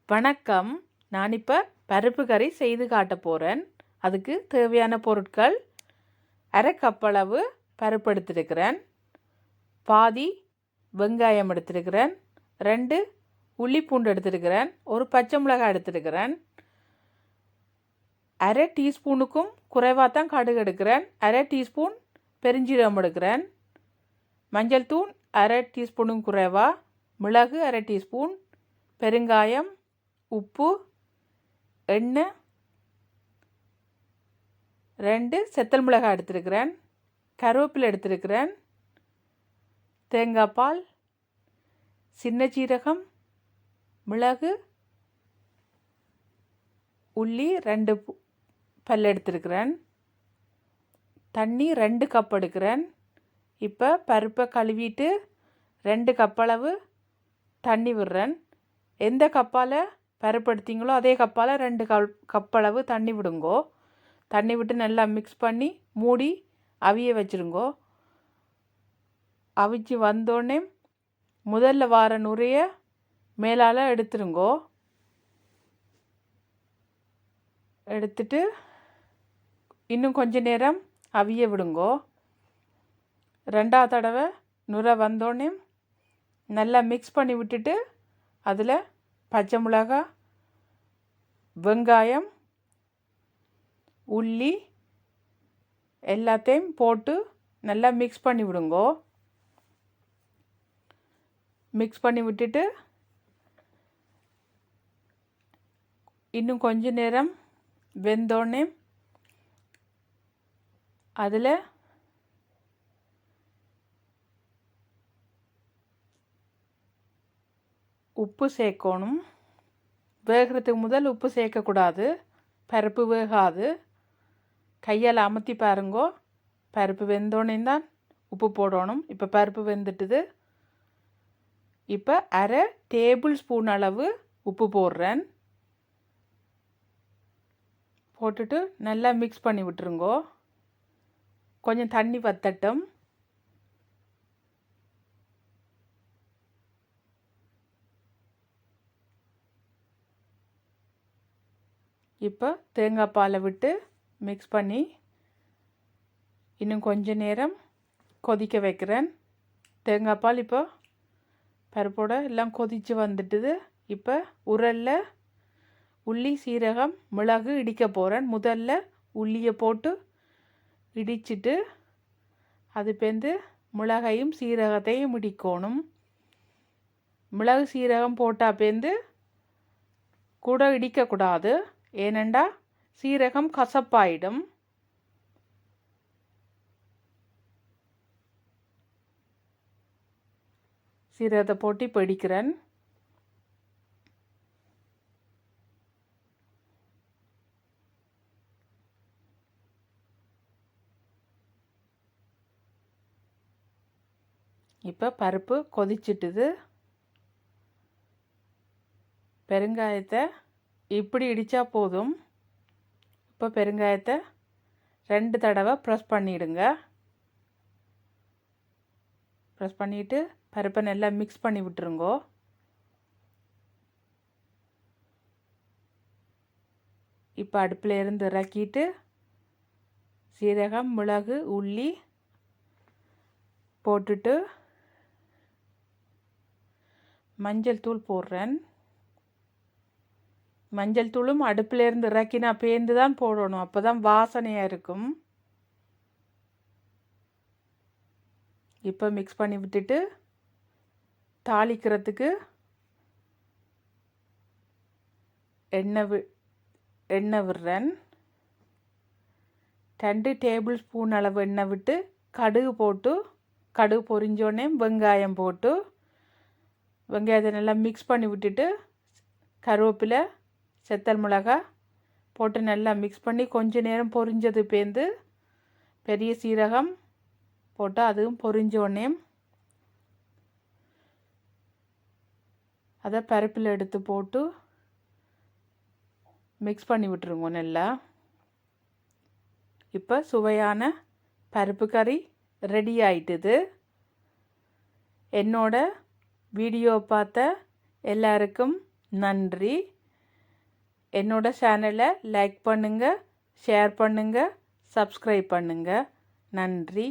வணக்கம். நான் இப்போ பருப்பு கறி செய்து காட்ட போகிறேன். அதுக்கு தேவையான பொருட்கள்: அரை கப்பளவு பருப்பு எடுத்துருக்கிறேன், பாதி வெங்காயம் எடுத்துருக்கிறேன், 2 உள்ளி பூண்டு எடுத்துருக்கிறேன், ஒரு பச்சை மிளகாய் எடுத்துருக்கிறேன், அரை டீஸ்பூனுக்கும் குறைவாக தான் கடுகு எடுக்கிறேன், அரை டீஸ்பூன் பெருஞ்சீரகம் எடுக்கிறேன், மஞ்சள் தூள் அரை டீஸ்பூனுக்கும் குறைவாக, மிளகு அரை டீஸ்பூன், பெருங்காயம், உப்பு, எண்ணெய், 2 செத்தல் மிளகாய் எடுத்துருக்கிறேன், கருவேப்பிலை எடுத்துருக்கிறேன், தேங்காய் பால், சின்ன சீரகம், மிளகு, உள்ளி 2 பல் எடுத்துருக்கிறேன், தண்ணி 2 கப் எடுக்கிறேன். இப்போ பருப்பை கழுவிட்டு 2 கப்பளவு தண்ணி விடுறேன். எந்த கப்பால் பருப்பு எடுத்தீங்களோ அதே கப்பால் 2 கப்பளவு தண்ணி விடுங்கோ. தண்ணி விட்டு நல்லா மிக்ஸ் பண்ணி மூடி அவிய வச்சுருங்கோ. அவிச்சு வந்தோடனே முதல்ல வார நுரைய மேலால் எடுத்துருங்கோ. எடுத்துட்டு இன்னும் கொஞ்ச நேரம் அவிய விடுங்கோ. 2ஆவது தடவை நுரை வந்தோடனே நல்லா மிக்ஸ் பண்ணி விட்டுட்டு அதில் பச்சை மிளகாய், வெங்காயம், உள்ளி எல்லாத்தையும் போட்டு நல்லா மிக்ஸ் பண்ணி விடுங்கோ. மிக்ஸ் பண்ணி விட்டுட்டு இன்னும் கொஞ்ச நேரம் வெந்தோடனே அதில் உப்பு சேர்க்கணும். வேகிறதுக்கு முதல் உப்பு சேர்க்கக்கூடாது, பருப்பு வேகாது. கையால் அமுத்தி பாருங்கோ. பருப்பு வெந்தோடனே தான் உப்பு போடணும். இப்போ பருப்பு வெந்துட்டுது. இப்போ அரை டேபிள் ஸ்பூன் அளவு உப்பு போடுறேன். போட்டுட்டு நல்லா மிக்ஸ் பண்ணி விட்டுருங்கோ. கொஞ்சம் தண்ணி வத்தட்டும். இப்போ தேங்காய் பாலை விட்டு மிக்ஸ் பண்ணி இன்னும் கொஞ்ச நேரம் கொதிக்க வைக்கிறேன். தேங்காய் பால் இப்போ பருப்போட எல்லாம் கொதித்து வந்துட்டுது. இப்போ உரலில் உள்ளி, சீரகம், மிளகு இடிக்க போகிறேன். முதல்ல உள்ளியை போட்டு இடிச்சிட்டு அது பேர்ந்து மிளகையும் சீரகத்தையும் இடிக்கணும். மிளகு சீரகம் போட்டால் பேர்ந்து கூட இடிக்கக்கூடாது, ஏனெண்டா சீரகம் கசப்பாயிடும். சீரகத்தை போட்டு இப்போ இடிக்கிறேன். இப்போ பருப்பு கொதிச்சிட்டுது. பெருங்காயத்தை இப்படி இடித்தா போதும். இப்போ பெருங்காயத்தை 2 தடவை ப்ரெஸ் பண்ணிவிடுங்க. ப்ரெஸ் பண்ணிவிட்டு பருப்பை நல்லா மிக்ஸ் பண்ணி விட்டுருங்கோ. இப்போ அடுப்பில் இருந்து இறக்கிட்டு சீரகம், மிளகு, உள்ளி போட்டுட்டு மஞ்சள் தூள் போடுறேன். மஞ்சள் தூளும் அடுப்பில் இருந்து இறக்கினா பேர்ந்து தான் போடணும், அப்போ தான் வாசனையாக இருக்கும். இப்போ மிக்ஸ் பண்ணி விட்டுட்டு தாளிக்கிறதுக்கு எண்ணெய் விடுறேன். 2 டேபிள் ஸ்பூன் அளவு எண்ணெய் விட்டு கடுகு போட்டு, கடுகு பொரிஞ்சோடனே வெங்காயம் போட்டு வெங்காயத்தை நல்லா மிக்ஸ் பண்ணி விட்டுட்டு கருவேப்பிலை, செத்தல் மிளகாய் போட்டு நல்லா மிக்ஸ் பண்ணி கொஞ்ச நேரம் பொரிஞ்சது பேர்ந்து பெரிய சீரகம் போட்டு அதுவும் பொரிஞ்சோடனே அதை பருப்பில் எடுத்து போட்டு மிக்ஸ் பண்ணி விட்டுருங்க நல்லா. இப்போ சுவையான பருப்பு கறி ரெடி ஆயிட்டுது. என்னோட வீடியோ பார்த்த எல்லாருக்கும் நன்றி. என்னோட சேனலை லைக் பண்ணுங்கள், ஷேர் பண்ணுங்கள், சப்ஸ்கிரைப் பண்ணுங்கள். நன்றி.